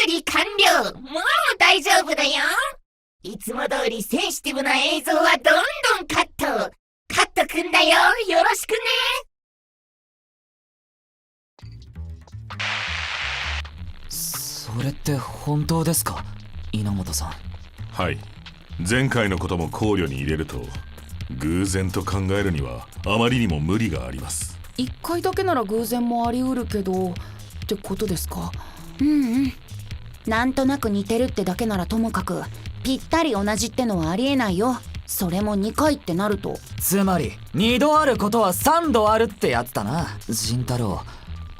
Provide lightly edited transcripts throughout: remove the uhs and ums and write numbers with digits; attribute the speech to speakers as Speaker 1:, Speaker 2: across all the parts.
Speaker 1: 理完了。もう大丈夫だよ。いつも通りセンシティブな映像はどんどんカット。カットくんだよ。よろしくね。
Speaker 2: それって本当ですか、稲本さん。
Speaker 3: はい。前回のことも考慮に入れると、偶然と考えるにはあまりにも無理があります。
Speaker 4: 一回だけなら偶然もあり得るけどってことですか？
Speaker 5: なんとなく似てるってだけならともかく、ぴったり同じってのはありえないよ。それも2回ってなると。
Speaker 2: つまり2度あることは3度あるってやつだな。仁太郎、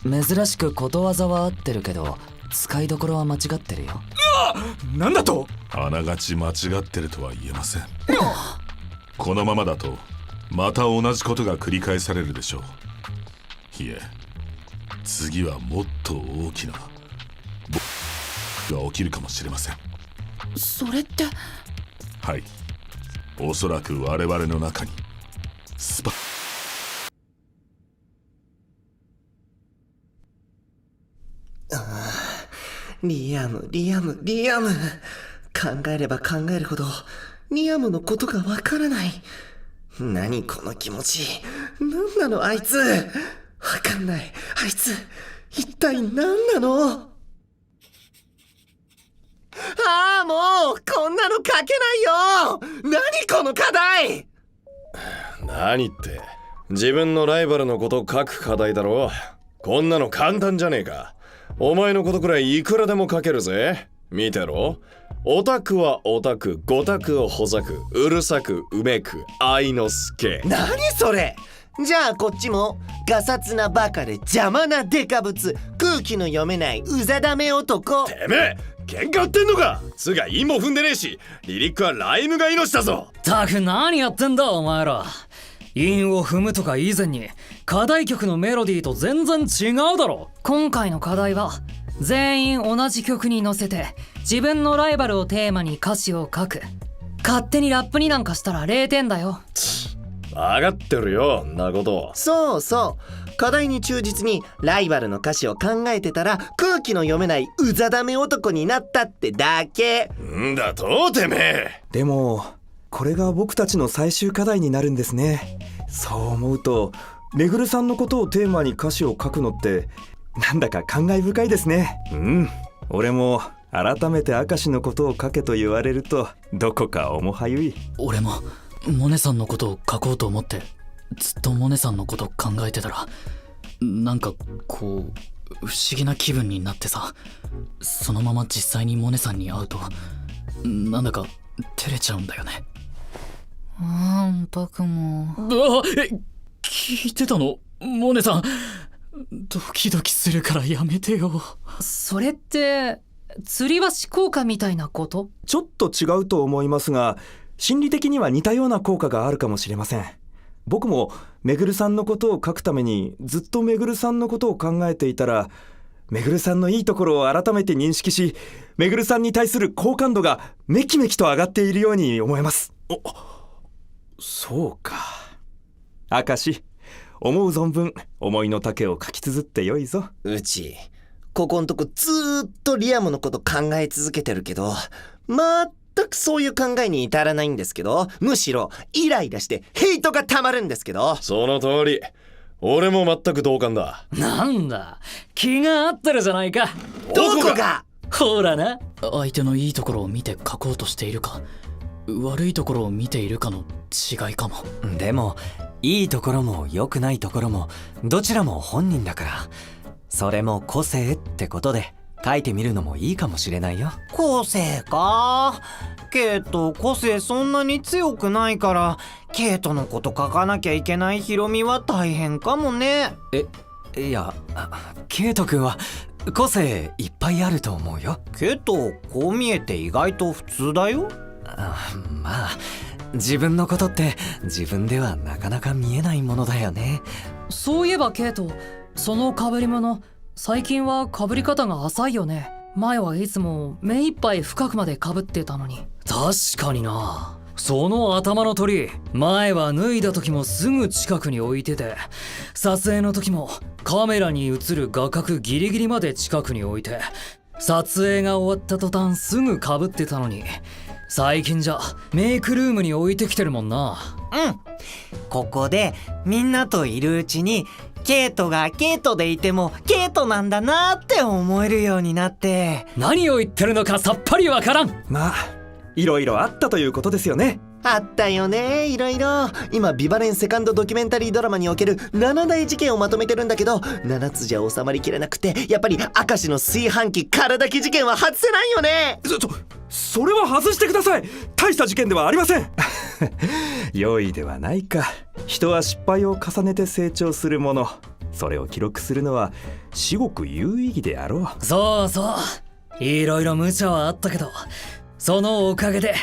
Speaker 2: 珍しくことわざは合ってるけど使いどころは間違ってるよ。
Speaker 6: なんだと？
Speaker 3: あながち間違ってるとは言えません。このままだとまた同じことが繰り返されるでしょう。いえ、次はもっと大きなが起きるかもしれません。
Speaker 4: それって。
Speaker 3: はい、おそらく我々の中に
Speaker 7: リアム。考えれば考えるほどリアムのことがわからない。何この気持ち。何なのあいつ。わかんない。あいつ一体何なの。ああ、もうこんなの書けないよ。何この課題。
Speaker 8: 何って自分のライバルのこと書く課題だろ。こんなの簡単じゃねえか。お前のことくらいいくらでも書けるぜ。見てろ。オタクはオタク、ゴタクをほざく、うるさく、うめく、愛之助。
Speaker 7: 何それ。じゃあこっちもガサツなバカで邪魔なデカブツ、空気の読めないうざだめ男。
Speaker 8: てめえ喧嘩売ってんのか。つが韻も踏んでねえし、リリックはライムが命だぞ。
Speaker 2: たく何やってんだお前ら。韻を踏むとか以前に課題曲のメロディーと全然違うだろ。今回の課題は全員同じ曲に乗せて自分のライバルをテーマに歌詞を書く。勝手にラップになんかしたら0点だよ。
Speaker 8: 分かってるよんなこと。
Speaker 7: そう課題に忠実にライバルの歌詞を考えてたら、空気の読めないうざだめ男になったってだけ。
Speaker 8: んだとてめえ。
Speaker 6: でもこれが僕たちの最終課題になるんですね。そう思うとめぐるさんのことをテーマに歌詞を書くのってなんだか感慨深いですね。俺も改めて明石のことを書けと言われるとどこか重はゆい。
Speaker 2: 俺もモネさんのことを書こうと思ってずっとモネさんのこと考えてたら、なんかこう不思議な気分になってさ。そのまま実際にモネさんに会うとなんだか照れちゃうんだよね。たくも。聞いてたのモネさん。ドキドキするからやめてよ。それって吊り橋効果みたいなこと？
Speaker 6: ちょっと違うと思いますが、心理的には似たような効果があるかもしれません。僕もめぐるさんのことを書くためにずっとめぐるさんのことを考えていたら、めぐるさんのいいところを改めて認識し、めぐるさんに対する好感度がめきめきと上がっているように思えます。そうか。明石、思う存分思いの丈を書き綴ってよいぞ。
Speaker 7: うちここんとこずーっとリアムのこと考え続けてるけど、全くそういう考えに至らないんですけど、むしろイライラしてヘイトがたまるんですけど。
Speaker 8: その通り。俺も全く同感だ。
Speaker 2: なんだ、気が合ってるじゃないか。
Speaker 7: どこが？
Speaker 2: ほらな。相手のいいところを見て書こうとしているか、悪いところを見ているかの違いかも。
Speaker 9: でもいいところも良くないところもどちらも本人だから、それも個性ってことで書いてみるのもいいかもしれないよ。
Speaker 10: 個性か。ケイト個性そんなに強くないから、ケイトのこと書かなきゃいけないヒロミは大変かもね。
Speaker 9: いや、ケイト君は個性いっぱいあると思うよ。
Speaker 10: ケイトこう見えて意外と普通だよ。
Speaker 9: まあ自分のことって自分ではなかなか見えないものだよね。
Speaker 2: そういえばケイト、その被り物最近は被り方が浅いよね。前はいつも目いっぱい深くまで被ってたのに。確かにな。その頭の鳥、前は脱いだ時もすぐ近くに置いてて、撮影の時もカメラに映る画角ギリギリまで近くに置いて、撮影が終わった途端すぐ被ってたのに、最近じゃメイクルームに置いてきてるもんな。
Speaker 10: ここでみんなといるうちにケイトがケイトでいてもケイトなんだなって思えるようになって。
Speaker 2: 何を言ってるのかさっぱりわからん。
Speaker 6: まあいろいろあったということですよね。
Speaker 7: あったよね、いろいろ。今ビバレンセカンドドキュメンタリードラマにおける7大事件をまとめてるんだけど、7つじゃ収まりきれなくて、やっぱり明石の炊飯器空だき事件は外せないよね。
Speaker 6: それは外してください。大した事件ではありません。良いではないか。人は失敗を重ねて成長するもの。それを記録するのは至極有意義であろう。
Speaker 2: そうそう、いろいろ無茶はあったけど、そのおかげで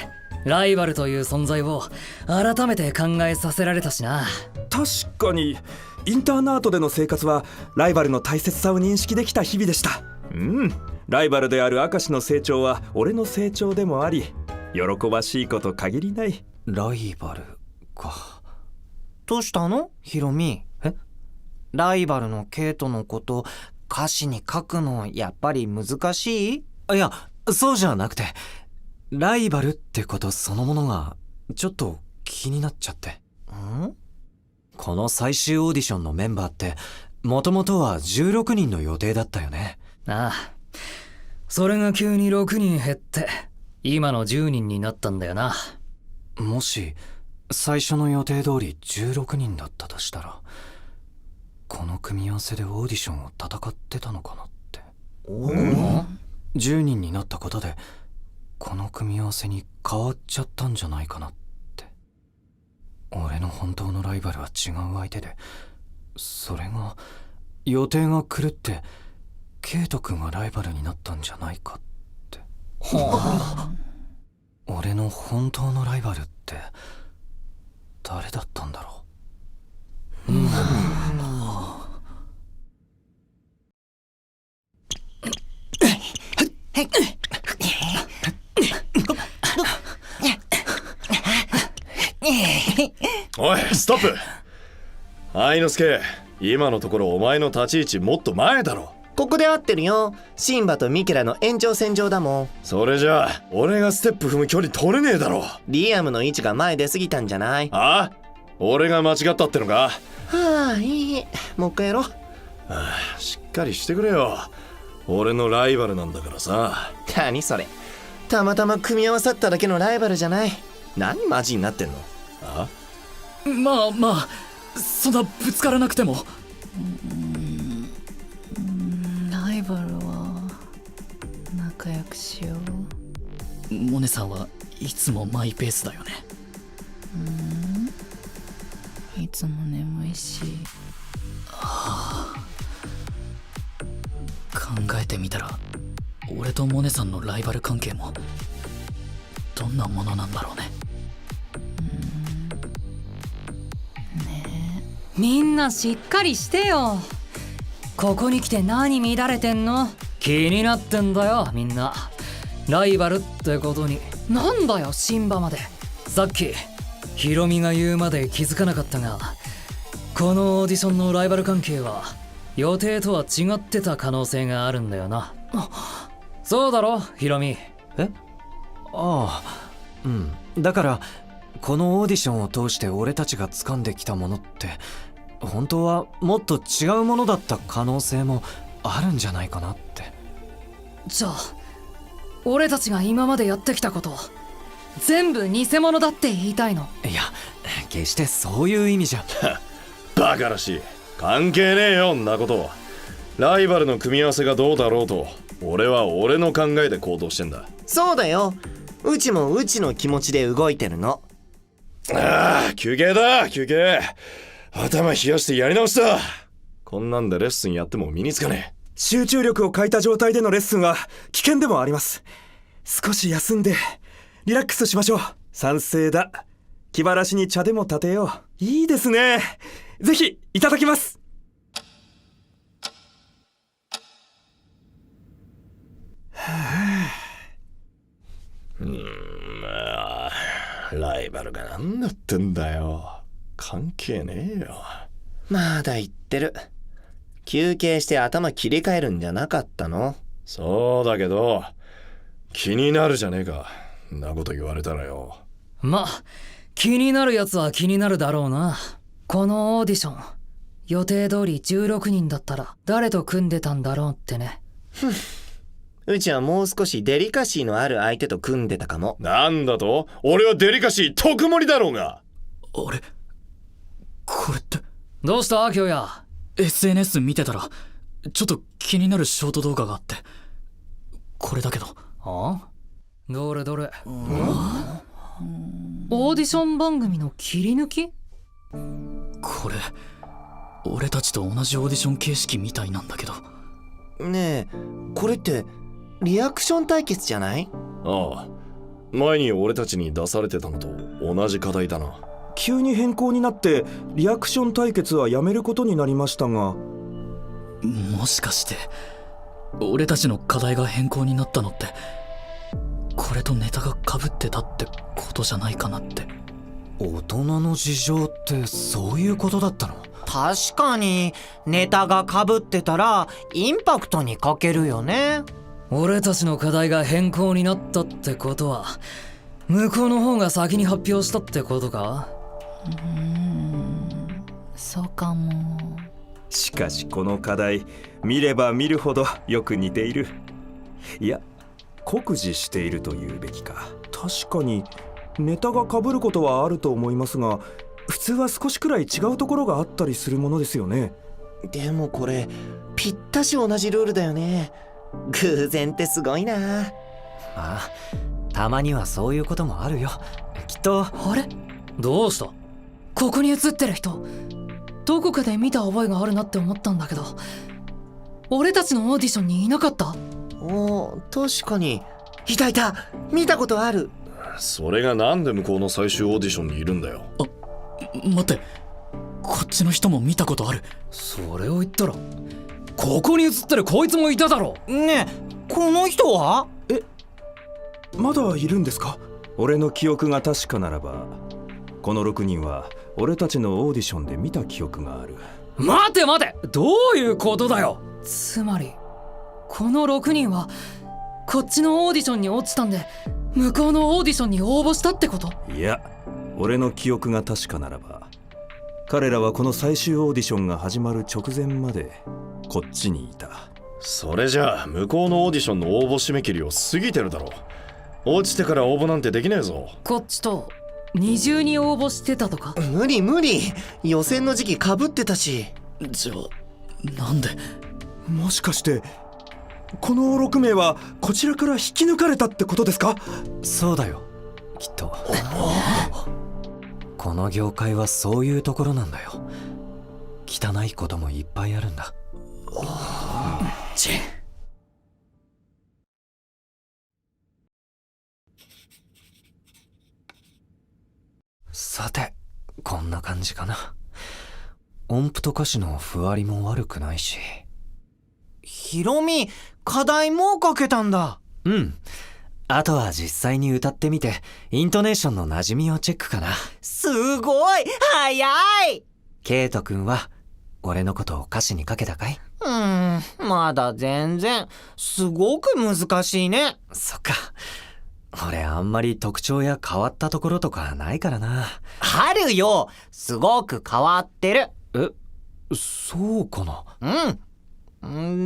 Speaker 2: ライバルという存在を改めて考えさせられたしな。
Speaker 6: 確かにインターナートでの生活はライバルの大切さを認識できた日々でした。ライバルである明石の成長は俺の成長でもあり、喜ばしいこと限りない。
Speaker 9: ライバルか。
Speaker 10: どうしたのヒロミ？ライバルのケイトのこと歌詞に書くのやっぱり難しい？
Speaker 9: いや、そうじゃなくて、ライバルってことそのものがちょっと気になっちゃって。この最終オーディションのメンバーってもともとは16人の予定だったよね。
Speaker 2: ああ、それが急に6人減って今の10人になったんだよな。
Speaker 9: もし最初の予定通り16人だったとしたら、この組み合わせでオーディションを戦ってたのかなって。10人になったことでこの組み合わせに変わっちゃったんじゃないかなって。俺の本当のライバルは違う相手で、それが予定が狂ってケイト君がライバルになったんじゃないかって。俺の本当のライバルって誰だったんだろう。
Speaker 8: おいストップ。愛之助、今のところお前の立ち位置もっと前だろ。
Speaker 7: ここで合ってるよ。シンバとミケラの延長線上だもん。
Speaker 8: それじゃあ俺がステップ踏む距離取れねえだろ。
Speaker 7: リアムの位置が前出過ぎたんじゃない？
Speaker 8: あ？俺が間違ったってのか？
Speaker 7: はあ、いい。もう一回やろう。
Speaker 8: しっかりしてくれよ。俺のライバルなんだからさ。
Speaker 7: 何それ。たまたま組み合わさっただけのライバルじゃない。何マジになってんの？
Speaker 2: まあまあ、そんなぶつからなくても。
Speaker 4: ライバルは仲良くしよう。
Speaker 2: モネさんはいつもマイペースだよね。
Speaker 4: いつも眠いし。
Speaker 2: 考えてみたら俺とモネさんのライバル関係もどんなものなんだろうね。
Speaker 11: みんなしっかりしてよ。ここに来て何乱れてんの？
Speaker 2: 気になってんだよみんな。ライバルってことに。
Speaker 11: なんだよシンバまで。
Speaker 2: さっきヒロミが言うまで気づかなかったが、このオーディションのライバル関係は予定とは違ってた可能性があるんだよな。そうだろヒロミ。
Speaker 9: だからこのオーディションを通して俺たちが掴んできたものって本当はもっと違うものだった可能性もあるんじゃないかなって。
Speaker 11: じゃあ俺たちが今までやってきたこと全部偽物だって言いたいの？
Speaker 9: いや、決してそういう意味じゃ。
Speaker 8: バカらしい。関係ねえよんなこと。ライバルの組み合わせがどうだろうと俺は俺の考えで行動してんだ。
Speaker 7: そうだよ。うちもうちの気持ちで動いてるの。
Speaker 8: 休憩だ休憩。頭冷やしてやり直しだ。こんなんでレッスンやっても身につかねえ。
Speaker 6: 集中力を欠いた状態でのレッスンは危険でもあります。少し休んでリラックスしましょう。賛成だ。気晴らしに茶でも立てよう。いいですね。ぜひいただきます。
Speaker 8: ライバルが何だってんだよ。関係ねえよ。
Speaker 7: まだ言ってる。休憩して頭切り替えるんじゃなかったの？
Speaker 8: そうだけど気になるじゃねえか。んなこと言われたらよ。
Speaker 11: まあ気になるやつは気になるだろうな。このオーディション予定通り16人だったら誰と組んでたんだろうってね。
Speaker 7: うちはもう少しデリカシーのある相手と組んでたかも。
Speaker 8: なんだと？俺はデリカシー特盛りだろうが。
Speaker 2: 俺これって
Speaker 11: どうした京也。
Speaker 2: SNS 見てたらちょっと気になるショート動画があって、これだけど。
Speaker 11: あ？どれどれ。オーディション番組の切り抜き？
Speaker 2: これ俺たちと同じオーディション形式みたいなんだけど。
Speaker 7: ねえ、これってリアクション対決じゃない？
Speaker 8: ああ、前に俺たちに出されてたのと同じ課題だな。
Speaker 6: 急に変更になってリアクション対決はやめることになりましたが。
Speaker 2: もしかして俺たちの課題が変更になったのってこれとネタが被ってたってことじゃないかなって。
Speaker 9: 大人の事情ってそういうことだったの？
Speaker 10: 確かにネタが被ってたらインパクトに欠けるよね。
Speaker 11: 俺たちの課題が変更になったってことは向こうの方が先に発表したってことか？
Speaker 4: そうかも。
Speaker 6: しかしこの課題見れば見るほどよく似ている。いや酷似しているというべきか。確かにネタが被ることはあると思いますが、普通は少しくらい違うところがあったりするものですよね。
Speaker 7: でもこれぴったし同じルールだよね。偶然ってすごいな。
Speaker 9: まあたまにはそういうこともあるよきっと。
Speaker 11: あれ？どうした？ここに映ってる人どこかで見た覚えがあるなって思ったんだけど、俺たちのオーディションにいなかった？
Speaker 7: おー、確かに。いたいた、見たことある。
Speaker 8: それがなんで向こうの最終オーディションにいるんだよ。
Speaker 2: 待って、こっちの人も見たことある。
Speaker 11: それを言ったらここに映ってるこいつもいただろ。
Speaker 10: ねえ、この人は？
Speaker 6: まだいるんですか？俺の記憶が確かならばこの6人は俺たちのオーディションで見た記憶がある。
Speaker 11: 待て待て、どういうことだよ。つまりこの6人はこっちのオーディションに落ちたんで向こうのオーディションに応募したってこと？
Speaker 6: いや、俺の記憶が確かならば彼らはこの最終オーディションが始まる直前までこっちにいた。
Speaker 8: それじゃあ向こうのオーディションの応募締め切りを過ぎてるだろう。落ちてから応募なんてできねえぞ。
Speaker 11: こっちと二重に応募してたとか？
Speaker 7: 無理無理、予選の時期かぶってたし。
Speaker 2: じゃあなんで？
Speaker 6: もしかしてこの6名はこちらから引き抜かれたってことですか？
Speaker 9: そうだよきっと。この業界はそういうところなんだよ。汚いこともいっぱいあるんだ。さてこんな感じかな。音符と歌詞のふわりも悪くないし。
Speaker 10: ヒロミ、課題もかけたんだ。
Speaker 9: うん。あとは実際に歌ってみてイントネーションの馴染みをチェックかな。
Speaker 10: すごい早い。
Speaker 9: ケイト君は俺のことを歌詞にかけたかい？
Speaker 10: まだ全然。すごく難しいね。
Speaker 9: そっか。俺あんまり特徴や変わったところとかないからな。
Speaker 10: あるよ。すごく変わってる。
Speaker 9: そうかな。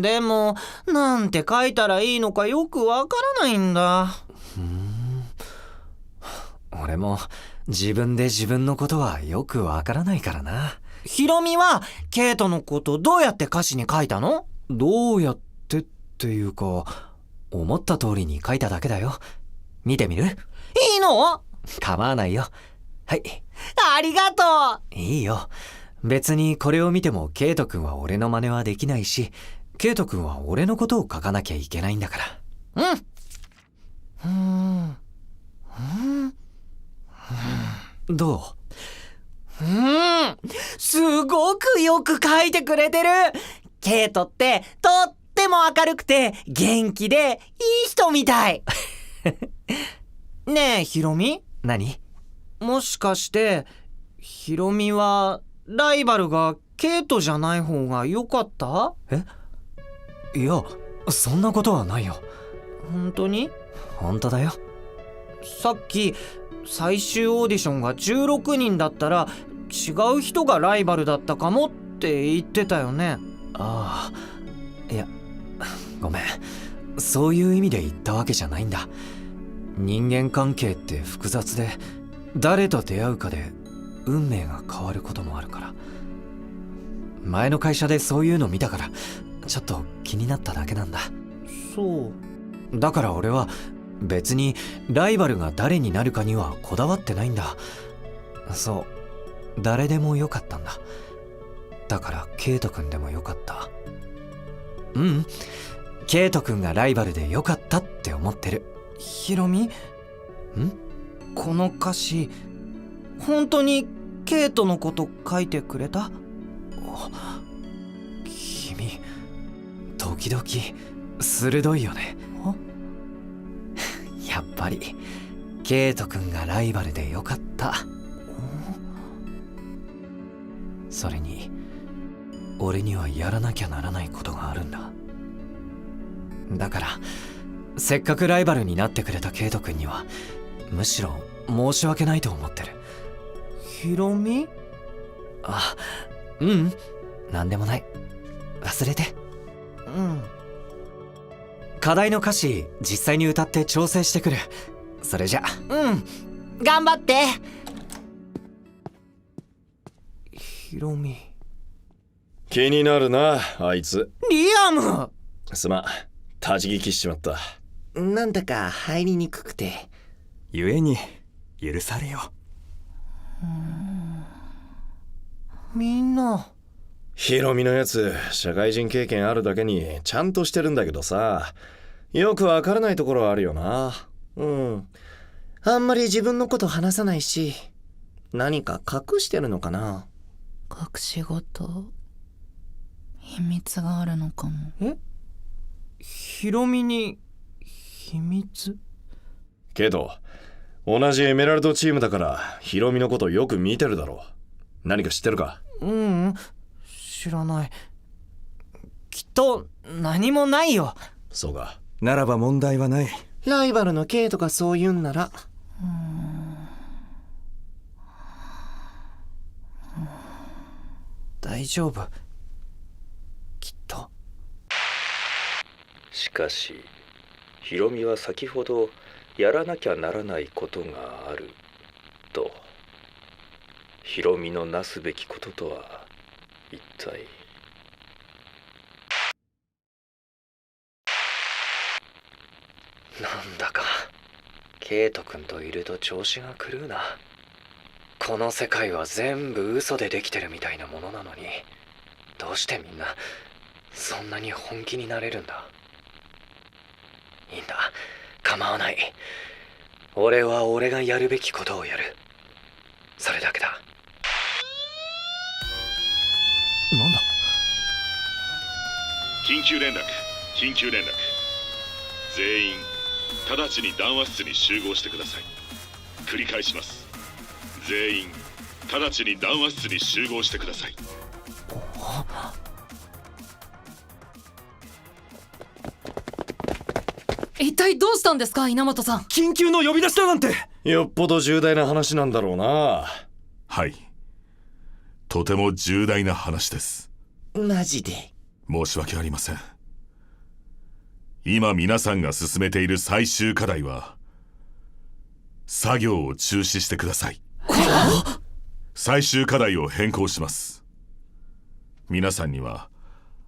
Speaker 10: でもなんて書いたらいいのかよくわからないんだ。
Speaker 9: 俺も自分で自分のことはよくわからないからな。
Speaker 10: ヒロミはケイトのことどうやって歌詞に書いたの？
Speaker 9: どうやってっていうか思った通りに書いただけだよ。見てみる？
Speaker 10: いいの？
Speaker 9: 構わないよ。はい。
Speaker 10: ありがとう。
Speaker 9: いいよ。別にこれを見てもケイト君は俺の真似はできないし、ケイト君は俺のことを書かなきゃいけないんだから。どう？
Speaker 10: すごくよく書いてくれてる。ケイトってとっても明るくて元気でいい人みたい。ねえヒロミ？
Speaker 9: 何？
Speaker 10: もしかしてヒロミはライバルがケイトじゃない方が良かった？
Speaker 9: いやそんなことはないよ。
Speaker 10: 本当に？
Speaker 9: 本当だよ。
Speaker 10: さっき最終オーディションが16人だったら違う人がライバルだったかもって言ってたよね。
Speaker 9: ああ、いや、ごめん。そういう意味で言ったわけじゃないんだ。人間関係って複雑で、誰と出会うかで運命が変わることもあるから。前の会社でそういうの見たから、ちょっと気になっただけなんだ。
Speaker 10: そう。
Speaker 9: だから俺は別にライバルが誰になるかにはこだわってないんだ。そう、誰でもよかったんだ。だからケイト君でもよかった。ケイト君がライバルでよかったって思ってる。
Speaker 10: ヒロミ？この歌詞本当にケイトのこと書いてくれた？
Speaker 9: 君時々鋭いよね。やっぱりケイト君がライバルでよかった。それに俺にはやらなきゃならないことがあるんだ。だからせっかくライバルになってくれたケイト君にはむしろ申し訳ないと思ってる。
Speaker 10: ヒロミ？
Speaker 9: あ、なんでもない。忘れて。課題の歌詞実際に歌って調整してくる。それじゃ。
Speaker 10: 頑張って。ヒロミ。
Speaker 8: 気になるな、あいつ。
Speaker 10: リアム！
Speaker 8: すまん、立ち聞きしちまった。
Speaker 7: なんだか入りにくくて。
Speaker 6: 故に許されよ。
Speaker 10: みんな。
Speaker 8: ヒロミのやつ、社会人経験あるだけにちゃんとしてるんだけどさ、よくわからないところはあるよな。
Speaker 7: あんまり自分のこと話さないし、何か隠してるのかな。
Speaker 4: 隠し事、秘密があるのかも。
Speaker 10: ヒロミに秘密？
Speaker 8: けど同じエメラルドチームだからヒロミのことよく見てるだろう。何か知ってるか？
Speaker 10: 知らない。きっと何もないよ。
Speaker 8: そうか。
Speaker 6: ならば問題はない。
Speaker 7: ライバルのケイとかそう言うんなら。
Speaker 9: 大丈夫。きっと。
Speaker 12: しかしヒロミは先ほどやらなきゃならないことがあると。ヒロミのなすべきこととは一体。
Speaker 9: なんだかケイト君といると調子が狂うな。この世界は全部嘘でできてるみたいなものなのに、どうしてみんなそんなに本気になれるんだ。いいんだ、構わない。俺は俺がやるべきことをやる。それだけだ。なんだ？
Speaker 3: 緊急連絡、緊急連絡。全員直ちに談話室に集合してください。繰り返します。全員直ちに談話室に集合してください。
Speaker 11: 一体どうしたんですか、稲本さん。
Speaker 6: 緊急の呼び出しだなんて。
Speaker 8: よっぽど重大な話なんだろうな。
Speaker 3: はい、とても重大な話です。
Speaker 7: マジで？
Speaker 3: 申し訳ありません。今皆さんが進めている最終課題は作業を中止してください。最終課題を変更します。皆さんには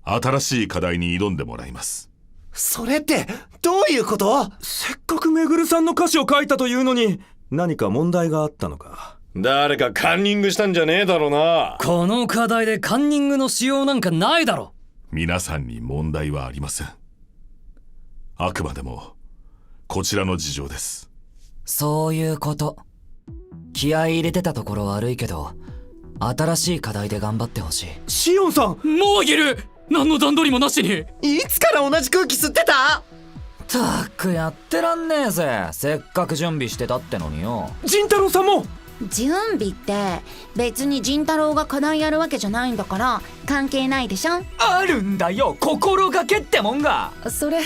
Speaker 3: 新しい課題に挑んでもらいます。
Speaker 7: それってどういうこと？
Speaker 6: せっかくめぐるさんの歌詞を書いたというのに、何か問題があったのか？
Speaker 8: 誰かカンニングしたんじゃねえだろうな。
Speaker 11: この課題でカンニングのしようなんかないだろ。
Speaker 3: 皆さんに問題はありません。あくまでもこちらの事情です。
Speaker 2: そういうこと。気合い入れてたところ悪いけど、新しい課題で頑張ってほしい。
Speaker 6: シオンさん、
Speaker 11: もういる。何の段取りもなしに。
Speaker 7: いつから同じ空気吸ってた？
Speaker 2: たくやってらんねえぜ。せっかく準備してたってのによ。
Speaker 6: 仁太郎さんも。
Speaker 5: 準備って別に仁太郎が課題やるわけじゃないんだから関係ないでしょ。
Speaker 13: あるんだよ、心がけってもんが。
Speaker 4: それ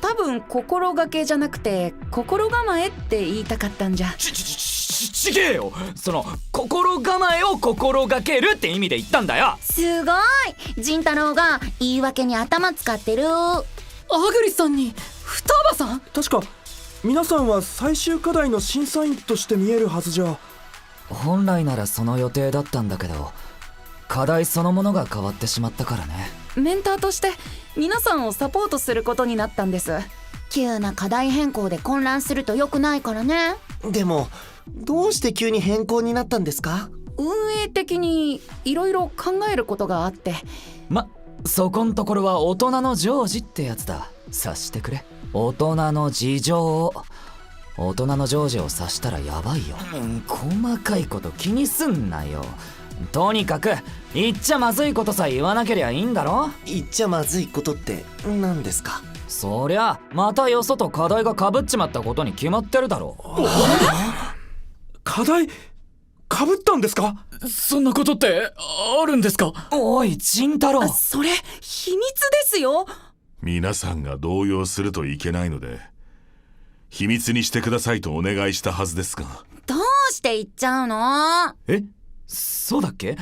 Speaker 4: 多分心がけじゃなくて心構えって言いたかったんじゃ。
Speaker 13: ちげえよ。その心構えを心がけるって意味で言ったんだよ。
Speaker 5: すごい、仁太郎が言い訳に頭使ってる。
Speaker 11: アグリさんに双葉さん。
Speaker 6: 確か皆さんは最終課題の審査員として見えるはずじゃ。
Speaker 9: 本来ならその予定だったんだけど、課題そのものが変わってしまったからね。
Speaker 4: メンターとして皆さんをサポートすることになったんです。
Speaker 5: 急な課題変更で混乱すると良くないからね。
Speaker 7: でもどうして急に変更になったんですか？
Speaker 4: 運営的にいろいろ考えることがあって。
Speaker 9: そこんところは大人の常識ってやつだ。察してくれ。大人の事情。大人の常識を察したらやばいよ。細かいこと気にすんなよ。とにかく言っちゃまずいことさえ言わなけりゃいいんだろ。
Speaker 7: 言っちゃまずいことって何ですか？
Speaker 9: そりゃまたよそと課題がかぶっちまったことに決まってるだろ。
Speaker 6: 課題かぶったんですか？
Speaker 2: そんなことってあるんですか？
Speaker 9: おい仁太郎、
Speaker 4: それ秘密ですよ。
Speaker 3: 皆さんが動揺するといけないので秘密にしてくださいとお願いしたはずですが。
Speaker 5: どうして言っちゃうの？
Speaker 9: そうだっけ？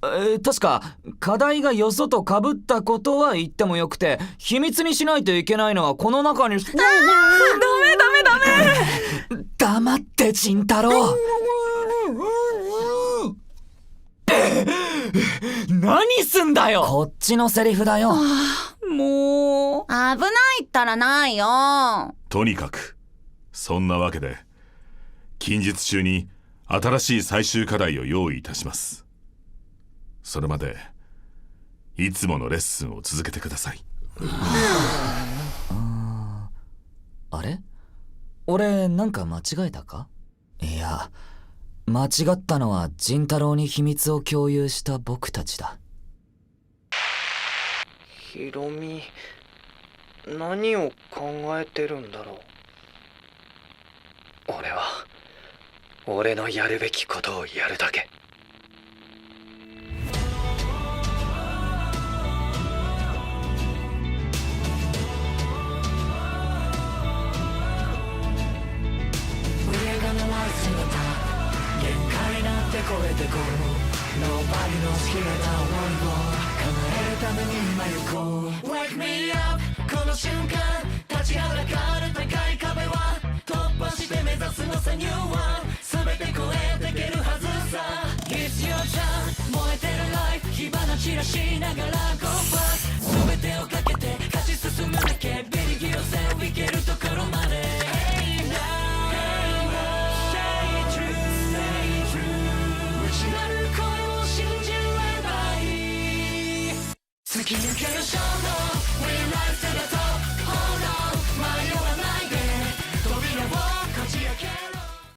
Speaker 9: 確か課題がよそとかぶったことは言ってもよくて、秘密にしないといけないのはこの中に。ダメ黙って仁太郎。何すんだよ。こっちのセリフだよ。
Speaker 4: もう
Speaker 5: 危ないったらないよ。
Speaker 3: とにかくそんなわけで近日中に新しい最終課題を用意いたします。それまでいつものレッスンを続けてください。
Speaker 9: あれ？俺なんか間違えたか？いや、間違ったのは仁太郎に秘密を共有した僕たちだ。
Speaker 10: ヒロミ、何を考えてるんだろう。俺は俺のやるべきことをやるだけ。
Speaker 14: 限界なんて超えてこう Nobody の好きな想いを叶えるために今行こう Wake me up この瞬間立ちはだかる高い壁は突破して目指すのさ New One 全て超えてけるはずさ It's your turn 燃えてる life 火花散らしながら Go fast 全てをかけて勝ち進むだけビリギリを背負いけるところまで Hey now突き抜ける衝動